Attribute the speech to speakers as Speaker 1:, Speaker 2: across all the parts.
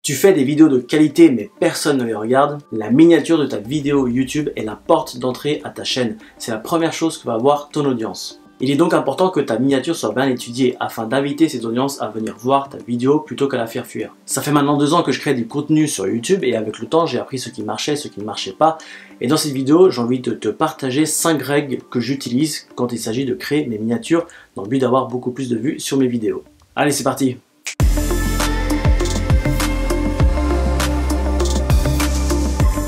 Speaker 1: Tu fais des vidéos de qualité mais personne ne les regarde, la miniature de ta vidéo YouTube est la porte d'entrée à ta chaîne. C'est la première chose que va voir ton audience. Il est donc important que ta miniature soit bien étudiée afin d'inviter ces audiences à venir voir ta vidéo plutôt qu'à la faire fuir. Ça fait maintenant 2 ans que je crée du contenu sur YouTube et avec le temps j'ai appris ce qui marchait, ce qui ne marchait pas. Et dans cette vidéo j'ai envie de te partager 5 règles que j'utilise quand il s'agit de créer mes miniatures dans le but d'avoir beaucoup plus de vues sur mes vidéos. Allez, c'est parti!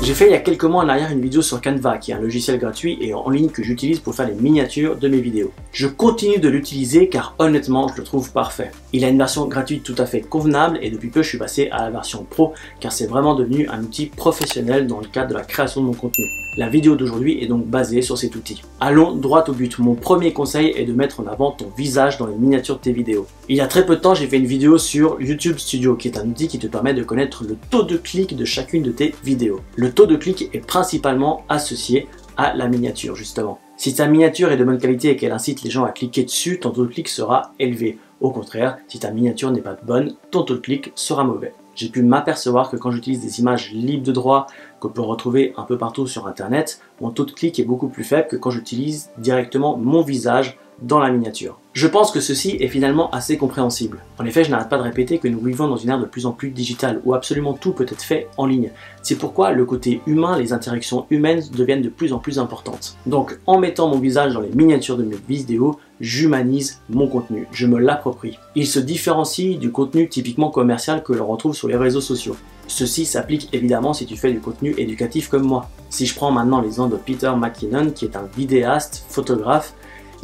Speaker 1: J'ai fait il y a quelques mois en arrière une vidéo sur Canva, qui est un logiciel gratuit et en ligne que j'utilise pour faire les miniatures de mes vidéos. Je continue de l'utiliser car honnêtement je le trouve parfait. Il a une version gratuite tout à fait convenable et depuis peu je suis passé à la version pro car c'est vraiment devenu un outil professionnel dans le cadre de la création de mon contenu. La vidéo d'aujourd'hui est donc basée sur cet outil. Allons droit au but. Mon premier conseil est de mettre en avant ton visage dans les miniatures de tes vidéos. Il y a très peu de temps, j'ai fait une vidéo sur YouTube Studio, qui est un outil qui te permet de connaître le taux de clic de chacune de tes vidéos. Le taux de clic est principalement associé à la miniature, justement. Si ta miniature est de bonne qualité et qu'elle incite les gens à cliquer dessus, ton taux de clic sera élevé. Au contraire, si ta miniature n'est pas bonne, ton taux de clic sera mauvais. J'ai pu m'apercevoir que quand j'utilise des images libres de droit qu'on peut retrouver un peu partout sur internet, mon taux de clic est beaucoup plus faible que quand j'utilise directement mon visage dans la miniature. Je pense que ceci est finalement assez compréhensible. En effet, je n'arrête pas de répéter que nous vivons dans une ère de plus en plus digitale où absolument tout peut être fait en ligne. C'est pourquoi le côté humain, les interactions humaines deviennent de plus en plus importantes. Donc en mettant mon visage dans les miniatures de mes vidéos, j'humanise mon contenu, je me l'approprie. Il se différencie du contenu typiquement commercial que l'on retrouve sur les réseaux sociaux. Ceci s'applique évidemment si tu fais du contenu éducatif comme moi. Si je prends maintenant l'exemple de Peter McKinnon qui est un vidéaste, photographe,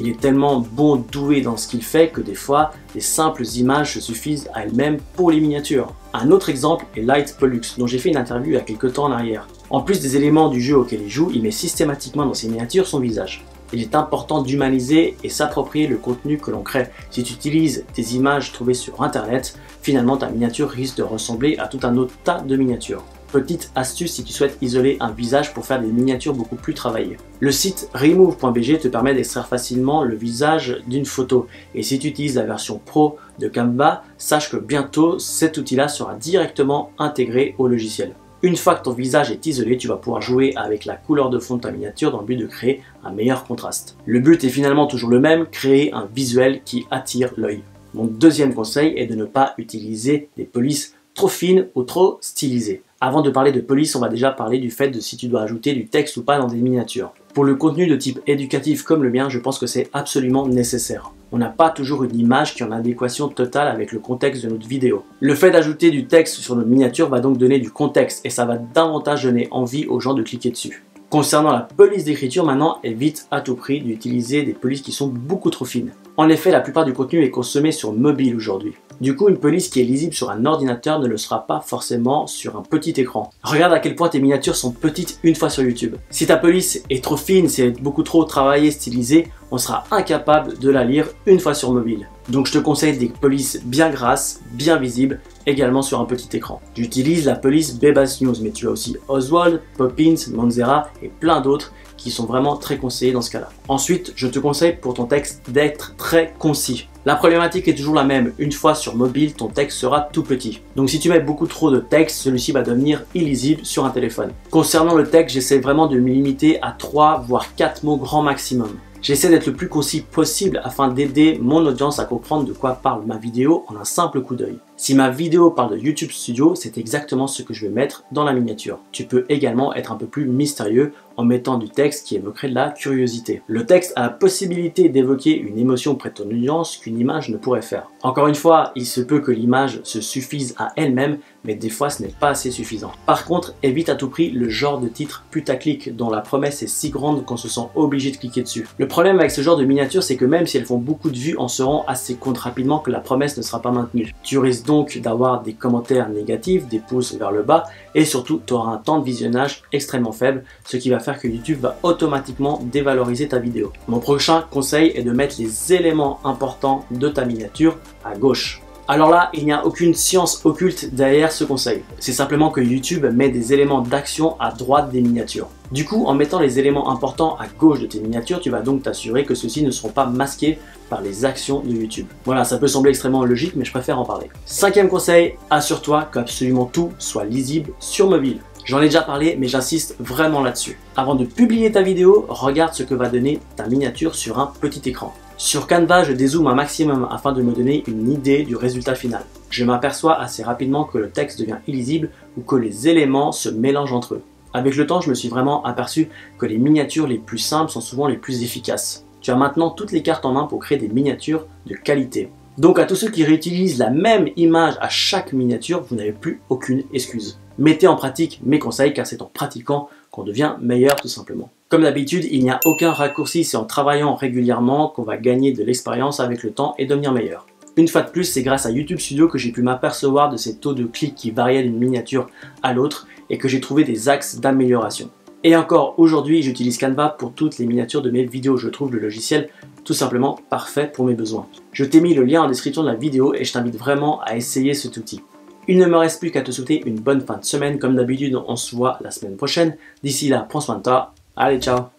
Speaker 1: il est tellement bon, doué dans ce qu'il fait que des fois, les simples images se suffisent à elles-mêmes pour les miniatures. Un autre exemple est Light Pollux, dont j'ai fait une interview il y a quelques temps en arrière. En plus des éléments du jeu auquel il joue, il met systématiquement dans ses miniatures son visage. Il est important d'humaniser et s'approprier le contenu que l'on crée. Si tu utilises des images trouvées sur internet, finalement ta miniature risque de ressembler à tout un autre tas de miniatures. Petite astuce si tu souhaites isoler un visage pour faire des miniatures beaucoup plus travaillées. Le site remove.bg te permet d'extraire facilement le visage d'une photo. Et si tu utilises la version pro de Canva, sache que bientôt cet outil-là sera directement intégré au logiciel. Une fois que ton visage est isolé, tu vas pouvoir jouer avec la couleur de fond de ta miniature dans le but de créer un meilleur contraste. Le but est finalement toujours le même, créer un visuel qui attire l'œil. Mon deuxième conseil est de ne pas utiliser des polices trop fines ou trop stylisées. Avant de parler de police, on va déjà parler du fait de si tu dois ajouter du texte ou pas dans des miniatures. Pour le contenu de type éducatif comme le mien, je pense que c'est absolument nécessaire. On n'a pas toujours une image qui est en adéquation totale avec le contexte de notre vidéo. Le fait d'ajouter du texte sur notre miniature va donc donner du contexte et ça va davantage donner envie aux gens de cliquer dessus. Concernant la police d'écriture, maintenant, évite à tout prix d'utiliser des polices qui sont beaucoup trop fines. En effet, la plupart du contenu est consommé sur mobile aujourd'hui. Du coup, une police qui est lisible sur un ordinateur ne le sera pas forcément sur un petit écran. Regarde à quel point tes miniatures sont petites une fois sur YouTube. Si ta police est trop fine, c'est beaucoup trop travaillé, stylisé, on sera incapable de la lire une fois sur mobile. Donc je te conseille des polices bien grasses, bien visibles, également sur un petit écran. J'utilise la police Bebas News, mais tu as aussi Oswald, Poppins, Monzera et plein d'autres qui sont vraiment très conseillés dans ce cas-là. Ensuite, je te conseille pour ton texte d'être très concis. La problématique est toujours la même, une fois sur mobile, ton texte sera tout petit. Donc si tu mets beaucoup trop de texte, celui-ci va devenir illisible sur un téléphone. Concernant le texte, j'essaie vraiment de me limiter à 3 voire 4 mots grand maximum. J'essaie d'être le plus concis possible afin d'aider mon audience à comprendre de quoi parle ma vidéo en un simple coup d'œil. Si ma vidéo parle de YouTube Studio, c'est exactement ce que je vais mettre dans la miniature. Tu peux également être un peu plus mystérieux en mettant du texte qui évoquerait de la curiosité. Le texte a la possibilité d'évoquer une émotion auprès de ton audience qu'une image ne pourrait faire. Encore une fois, il se peut que l'image se suffise à elle-même, mais des fois ce n'est pas assez suffisant. Par contre, évite à tout prix le genre de titre putaclic dont la promesse est si grande qu'on se sent obligé de cliquer dessus. Le problème avec ce genre de miniatures, c'est que même si elles font beaucoup de vues, on se rend assez compte rapidement que la promesse ne sera pas maintenue. Tu risques donc d'avoir des commentaires négatifs, des pouces vers le bas et surtout tu auras un temps de visionnage extrêmement faible, ce qui va faire que YouTube va automatiquement dévaloriser ta vidéo. Mon prochain conseil est de mettre les éléments importants de ta miniature à gauche. Alors là, il n'y a aucune science occulte derrière ce conseil. C'est simplement que YouTube met des éléments d'action à droite des miniatures. Du coup, en mettant les éléments importants à gauche de tes miniatures, tu vas donc t'assurer que ceux-ci ne seront pas masqués par les actions de YouTube. Voilà, ça peut sembler extrêmement logique, mais je préfère en parler. 5e conseil, assure-toi qu'absolument tout soit lisible sur mobile. J'en ai déjà parlé, mais j'insiste vraiment là-dessus. Avant de publier ta vidéo, regarde ce que va donner ta miniature sur un petit écran. Sur Canva, je dézoome un maximum afin de me donner une idée du résultat final. Je m'aperçois assez rapidement que le texte devient illisible ou que les éléments se mélangent entre eux. Avec le temps, je me suis vraiment aperçu que les miniatures les plus simples sont souvent les plus efficaces. Tu as maintenant toutes les cartes en main pour créer des miniatures de qualité. Donc à tous ceux qui réutilisent la même image à chaque miniature, vous n'avez plus aucune excuse. Mettez en pratique mes conseils car c'est en pratiquant qu'on devient meilleur tout simplement. Comme d'habitude, il n'y a aucun raccourci, c'est en travaillant régulièrement qu'on va gagner de l'expérience avec le temps et devenir meilleur. Une fois de plus, c'est grâce à YouTube Studio que j'ai pu m'apercevoir de ces taux de clics qui variaient d'une miniature à l'autre et que j'ai trouvé des axes d'amélioration. Et encore aujourd'hui, j'utilise Canva pour toutes les miniatures de mes vidéos. Je trouve le logiciel tout simplement parfait pour mes besoins. Je t'ai mis le lien en description de la vidéo et je t'invite vraiment à essayer cet outil. Il ne me reste plus qu'à te souhaiter une bonne fin de semaine. Comme d'habitude, on se voit la semaine prochaine. D'ici là, prends soin de toi. Allez, ciao!